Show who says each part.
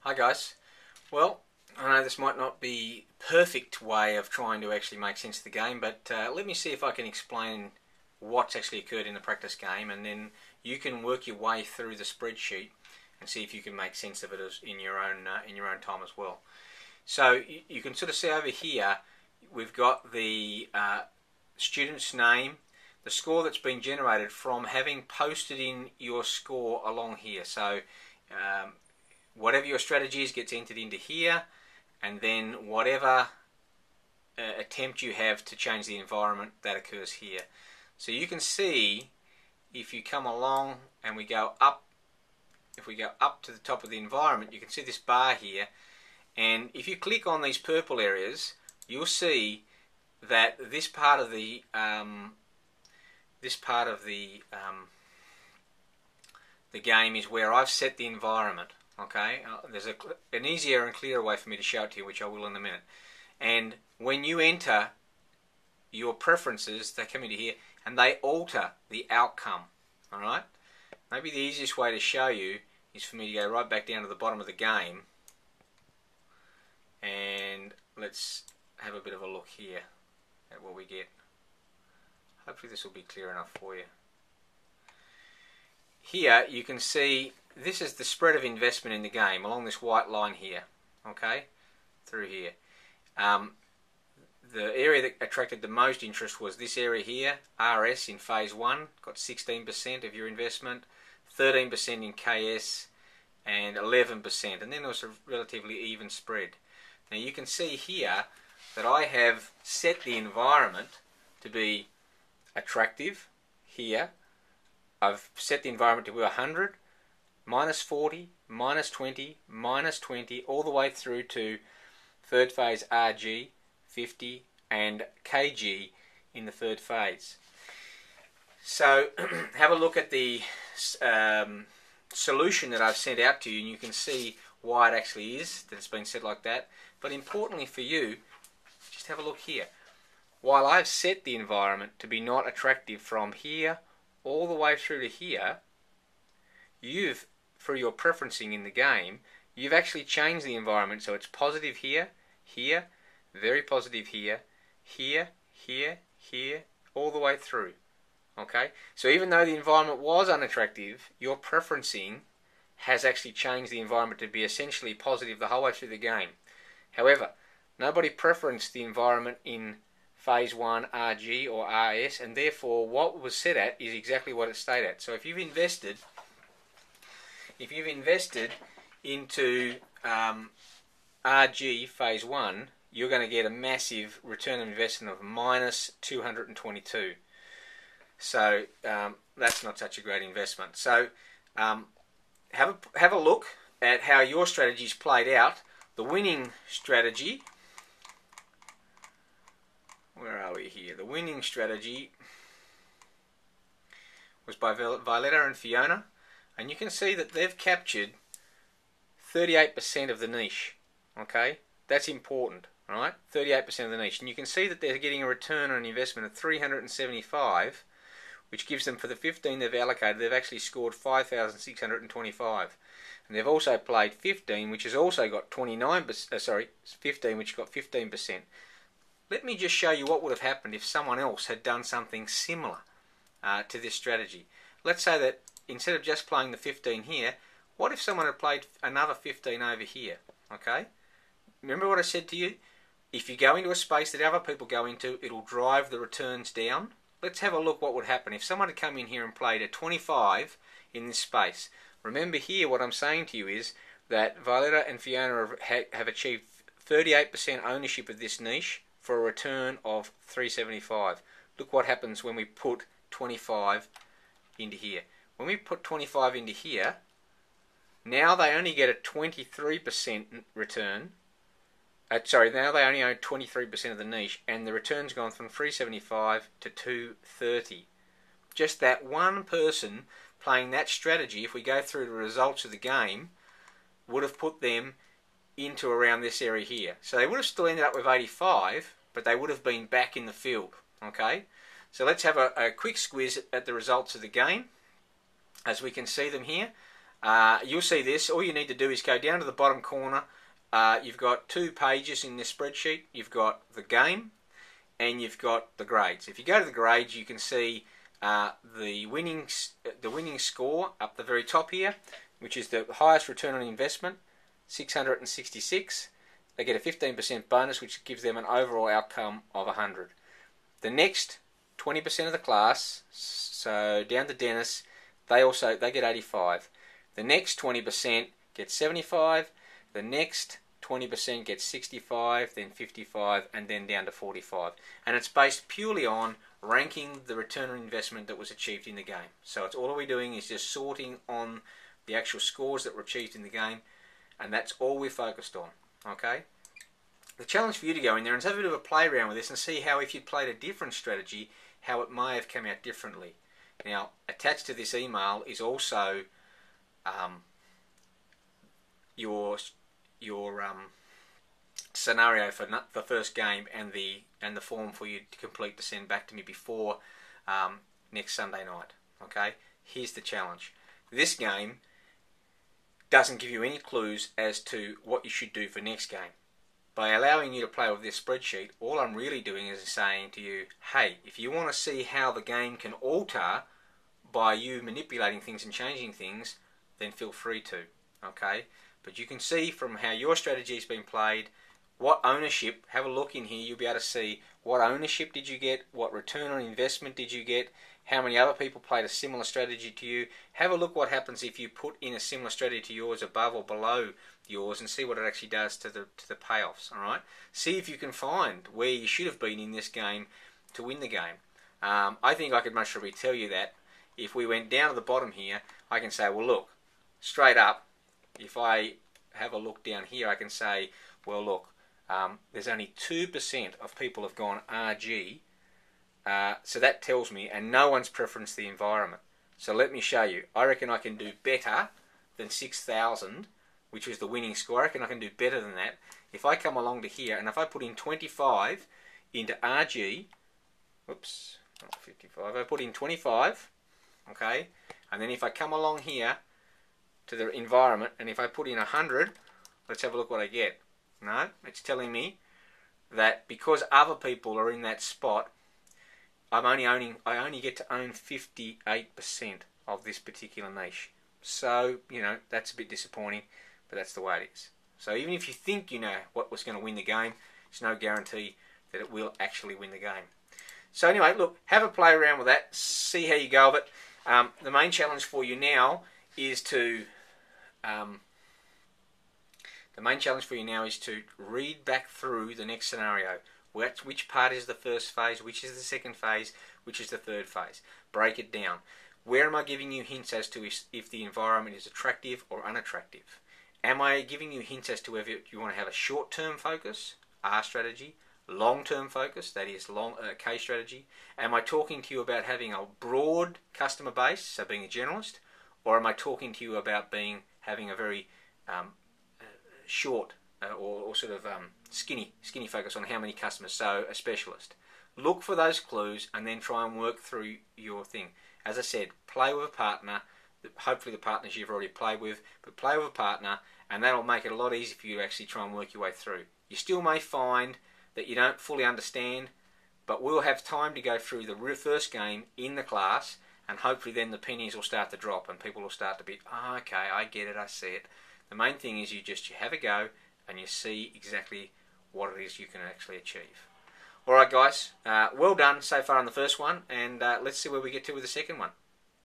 Speaker 1: Hi guys. Well, I know this might not be perfect way of trying to actually make sense of the game, but let me see if I can explain what's actually occurred in the practice game, and then you can work your way through the spreadsheet and see if you can make sense of it in your own time as well. So you can sort of see over here we've got the student's name, the score that's been generated from having posted in your score along here. So whatever your strategy is gets entered into here, and then whatever attempt you have to change the environment, that occurs here. So you can see if you come along and we go up, if we go up to the top of the environment, you can see this bar here, and if you click on these purple areas, you'll see that this part of the game is where I've set the environment. Okay, there's an easier and clearer way for me to show it to you, which I will in a minute. And when you enter your preferences, they come into here and they alter the outcome. Alright, maybe the easiest way to show you is for me to go right back down to the bottom of the game, and let's have a bit of a look here at what we get. Hopefully this will be clear enough for you. Here you can see this is the spread of investment in the game along this white line here, okay, through here. The area that attracted the most interest was this area here, RS in phase 1, got 16% of your investment, 13% in KS, and 11%, and then there was a relatively even spread. Now you can see here that I have set the environment to be attractive here. I've set the environment to be 100, minus 40, minus 20, minus 20, all the way through to third phase RG, 50, and KG in the third phase. So have a look at the solution that I've sent out to you, and you can see why it actually is that it's been set like that. But importantly for you, just have a look here. While I've set the environment to be not attractive from here all the way through to here, you've, for your preferencing in the game, you've actually changed the environment so it's positive here, here, very positive here, here, here, here, all the way through. Okay, so even though the environment was unattractive, your preferencing has actually changed the environment to be essentially positive the whole way through the game. However, nobody preferenced the environment in phase 1 RG or RS, and therefore what was set at is exactly what it stayed at. So if you've invested into RG phase 1, you're going to get a massive return on investment of minus 222. So that's not such a great investment. So have a look at how your strategy's played out. The winning strategy, where are we here? The winning strategy was by Violetta and Fiona, and you can see that they've captured 38% of the niche. Okay, that's important, right? 38% of the niche, and you can see that they're getting a return on investment of 375, which gives them, for the 15 they've allocated, they've actually scored 5,625. And they've also played 15, which has also got 15, which got 15%. Let me just show you what would have happened if someone else had done something similar to this strategy. Let's say that instead of just playing the 15 here, what if someone had played another 15 over here? Okay? Remember what I said to you? If you go into a space that other people go into, it'll drive the returns down. Let's have a look what would happen if someone had come in here and played a 25 in this space. Remember here what I'm saying to you is that Violetta and Fiona have achieved 38% ownership of this niche for a return of 375. Look what happens when we put 25 into here. When we put 25 into here, now they only get a 23% return. Now they only own 23% of the niche, and the return's gone from 375 to 230. Just that one person playing that strategy, if we go through the results of the game, would have put them into around this area here. So they would have still ended up with 85, but they would have been back in the field. Okay, so let's have a quick squiz at the results of the game as we can see them here. you'll see this. All you need to do is go down to the bottom corner. You've got 2 pages in this spreadsheet. You've got the game and you've got the grades. If you go to the grades, you can see the winning score up the very top here, which is the highest return on investment, 666. They get a 15% bonus, which gives them an overall outcome of 100. The next 20% of the class, so down to Dennis, they get 85. The next 20% get 75. The next 20% gets 65, then 55, and then down to 45. And it's based purely on ranking the return on investment that was achieved in the game. So it's all we're doing is just sorting on the actual scores that were achieved in the game, and that's all we're focused on. Okay? The challenge for you to go in there and have a bit of a play around with this and see how, if you played a different strategy, how it may have come out differently. Now, attached to this email is also your scenario for the first game and the form for you to complete to send back to me before next Sunday night. Okay, here's the challenge. This game doesn't give you any clues as to what you should do for next game. By allowing you to play with this spreadsheet, all I'm really doing is saying to you, hey, if you want to see how the game can alter by you manipulating things and changing things, then feel free to. Okay, but you can see from how your strategy has been played, what ownership, have a look in here, you'll be able to see what ownership did you get, what return on investment did you get, how many other people played a similar strategy to you. Have a look what happens if you put in a similar strategy to yours above or below yours, and see what it actually does to the payoffs. All right, see if you can find where you should have been in this game to win the game. I think I could much probably tell you that if we went down to the bottom here, I can say, well, look, straight up, if I have a look down here, I can say, well, look, there's only 2% of people have gone RG, so that tells me, and no one's preferenced the environment. So let me show you. I reckon I can do better than 6,000, which was the winning score. I reckon I can do better than that. If I come along to here, and if I put in 25 into RG, whoops, not 55, I put in 25, okay, and then if I come along here to the environment, and if I put in 100, let's have a look what I get. No, it's telling me that because other people are in that spot, I only get to own 58% of this particular niche. So, you know, that's a bit disappointing, but that's the way it is. So even if you think you know what was going to win the game, it's no guarantee that it will actually win the game. So anyway, look, have a play around with that, see how you go with it. The main challenge for you now is to read back through the next scenario. Which part is the first phase, which is the second phase, which is the third phase. Break it down. Where am I giving you hints as to if the environment is attractive or unattractive? Am I giving you hints as to whether you want to have a short-term focus, R strategy, long-term focus, that is K strategy? Am I talking to you about having a broad customer base, so being a generalist, or am I talking to you about having a very short or sort of skinny focus on how many customers, so a specialist? Look for those clues and then try and work through your thing. As I said, play with a partner, hopefully the partners you've already played with, but play with a partner, and that'll make it a lot easier for you to actually try and work your way through. You still may find that you don't fully understand, but we'll have time to go through the first game in the class, and hopefully then the pennies will start to drop and people will start to be, oh, okay, I get it, I see it. The main thing is you have a go and you see exactly what it is you can actually achieve. Alright guys, well done so far on the first one, and let's see where we get to with the second one.